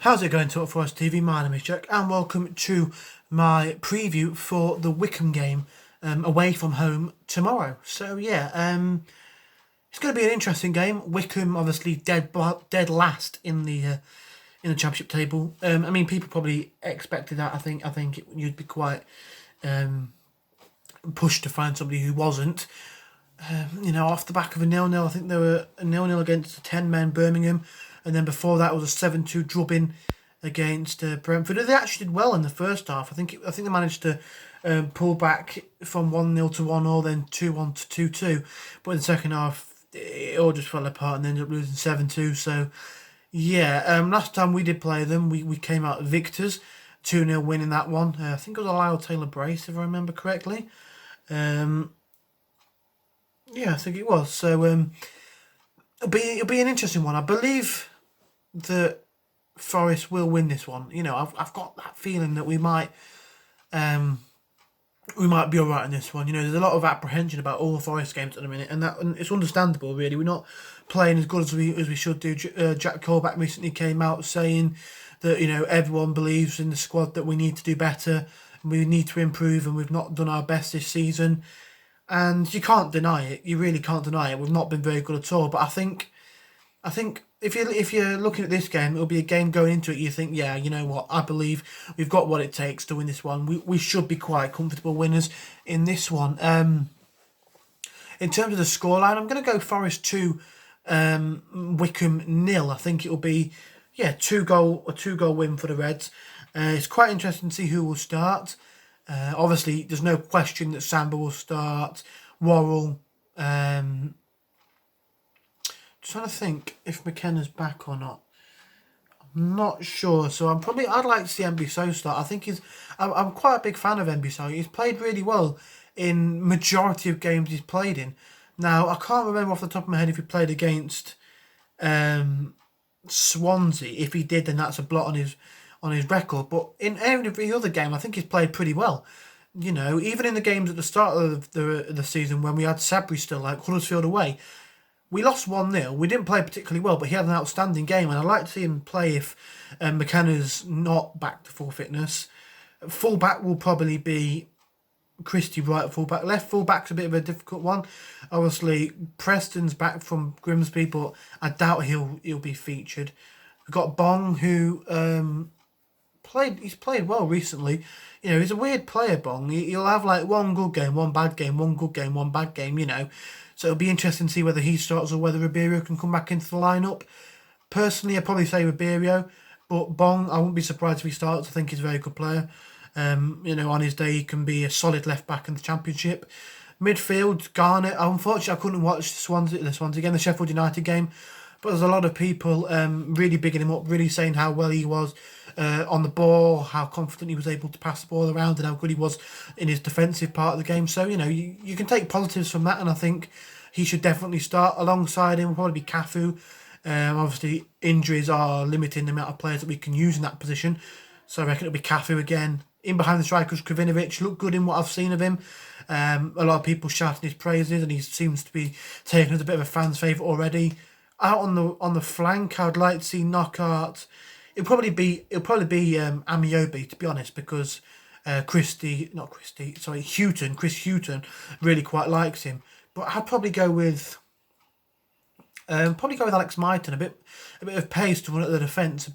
How's it going, Talk Forest TV? My name is Jack, and welcome to my preview for the Wycombe game away from home tomorrow. So yeah, it's going to be an interesting game. Wycombe obviously dead last in the championship table. I mean, people probably expected that. I think you'd be quite pushed to find somebody who wasn't. Off the back of a 0-0, I think they were a 0-0 against the 10 men Birmingham, and then before that was a 7-2 drubbing against Brentford. They actually did well in the first half. I think they managed to pull back from 1-0 to 1-0, then 2-1 to 2-2. But in the second half, it all just fell apart and they ended up losing 7-2. So yeah, last time we did play them, we came out victors, 2-0 winning that one. I think it was a Lyle Taylor brace, if I remember correctly. Yeah, I think it was. So it'll be an interesting one. I believe that Forest will win this one. I've got that feeling that we might be all right in this one. There's a lot of apprehension about all the Forest games at the minute, and it's understandable. Really, we're not playing as good as we should do. Jack Colback recently came out saying that everyone believes in the squad that we need to do better, and we need to improve, and we've not done our best this season. And you can't deny it. You really can't deny it. We've not been very good at all. But I think if you're looking at this game, it'll be a game going into it. You think, yeah, you know what? I believe we've got what it takes to win this one. We should be quite comfortable winners in this one. In terms of the scoreline, I'm going to go Forest 2, Wycombe 0. I think it'll be a two goal win for the Reds. It's quite interesting to see who will start. Obviously, there's no question that Samba will start. Worrell. Just trying to think if McKenna's back or not. I'm not sure. So I'd like to see Mbiso start. I'm quite a big fan of Mbiso. He's played really well in majority of games he's played in. Now, I can't remember off the top of my head if he played against Swansea. If he did, then that's a blot on his record. But in every other game, I think he's played pretty well. Even in the games at the start of the season when we had Sabri still, like Huddersfield away, we lost 1-0. We didn't play particularly well, but he had an outstanding game, and I'd like to see him play if McKenna's not back to full fitness. Fullback will probably be Christie right at fullback. Left fullback's a bit of a difficult one. Obviously, Preston's back from Grimsby, but I doubt he'll be featured. We've got Bong, who he's played well recently. He's a weird player, Bong. He'll have like one good game, one bad game, one good game, one bad game, So it'll be interesting to see whether he starts or whether Ribeiro can come back into the lineup. Personally, I'd probably say Ribeiro, but Bong, I wouldn't be surprised if he starts. I think he's a very good player. On his day, he can be a solid left back in the Championship. Midfield, Garnett. Unfortunately, I couldn't watch the Sheffield United game. But there's a lot of people really bigging him up, really saying how well he was on the ball, how confident he was able to pass the ball around, and how good he was in his defensive part of the game. So, you can take positives from that, and I think he should definitely start. Alongside him will probably be Cafu. Obviously, injuries are limiting the amount of players that we can use in that position. So I reckon it'll be Cafu again. In behind the strikers, Kravinovic looked good in what I've seen of him. A lot of people shouting his praises, and he seems to be taken as a bit of a fan's favourite already. Out on the flank, I'd like to see Knockaert. It'll probably be Amiobi, to be honest, because Chris Hughton really quite likes him. But I'd probably go with Alex Myton, a bit of pace to run at the defence.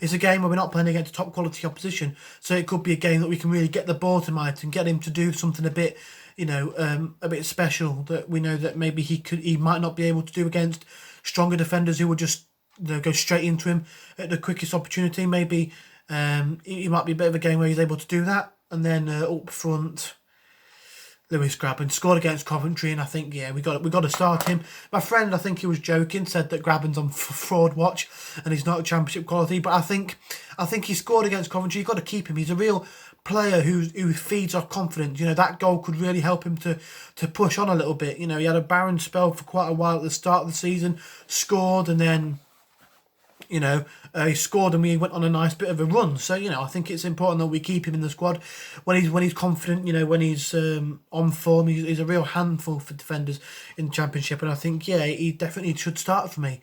It's a game where we're not playing against top quality opposition, so it could be a game that we can really get the ball to Myton, get him to do something a bit special that we know that maybe he might not be able to do against stronger defenders who will just go straight into him at the quickest opportunity. Maybe it might be a bit of a game where he's able to do that. And then up front, Lewis Grabban scored against Coventry, and I think we got to start him. My friend, I think he was joking, said that Grabban's on fraud watch and he's not Championship quality. But I think he scored against Coventry. You've got to keep him. He's a real player who feeds off confidence. That goal could really help him to push on a little bit. He had a barren spell for quite a while at the start of the season, scored, and then he scored and we went on a nice bit of a run. So I think it's important that we keep him in the squad when he's confident. When he's on form, he's a real handful for defenders in the Championship, and I think he definitely should start for me.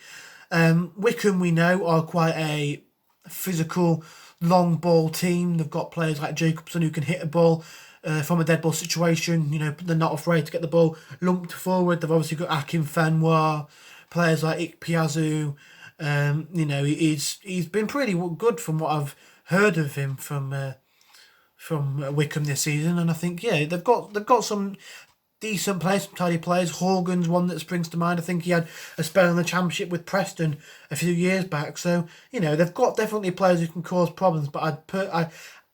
Wycombe, we know, are quite a physical, long ball team. They've got players like Jacobson who can hit a ball from a dead ball situation. You know, they're not afraid to get the ball lumped forward. They've obviously got Akin Fenwa, players like Ikpeazu. You know, he's been pretty good from what I've heard of him from Wycombe this season, and I think they've got some decent players, some tidy players. Horgan's one that springs to mind. I think he had a spell in the Championship with Preston a few years back. So you know they've got definitely players who can cause problems. But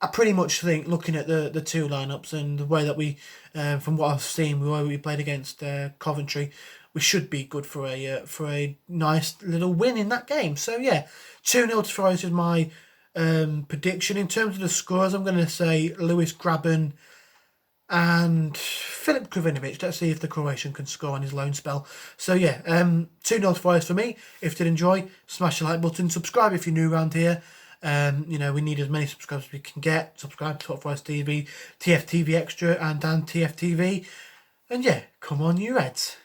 I pretty much think, looking at the two lineups and the way that from what I've seen, the way we played against Coventry, we should be good for a nice little win in that game. So yeah, 2-0 to Forest is my prediction. In terms of the scores, I'm going to say Lewis Graben and Filip Krovinovic. Let's see if the Croatian can score on his loan spell. So yeah, 2-0 to Forest for me. If you did enjoy, smash the like button, subscribe if you're new around here. You know, we need as many subscribers as we can get. Subscribe to Top Forest TV, TFTV Extra, and Dan TFTV. And yeah, come on, you Reds.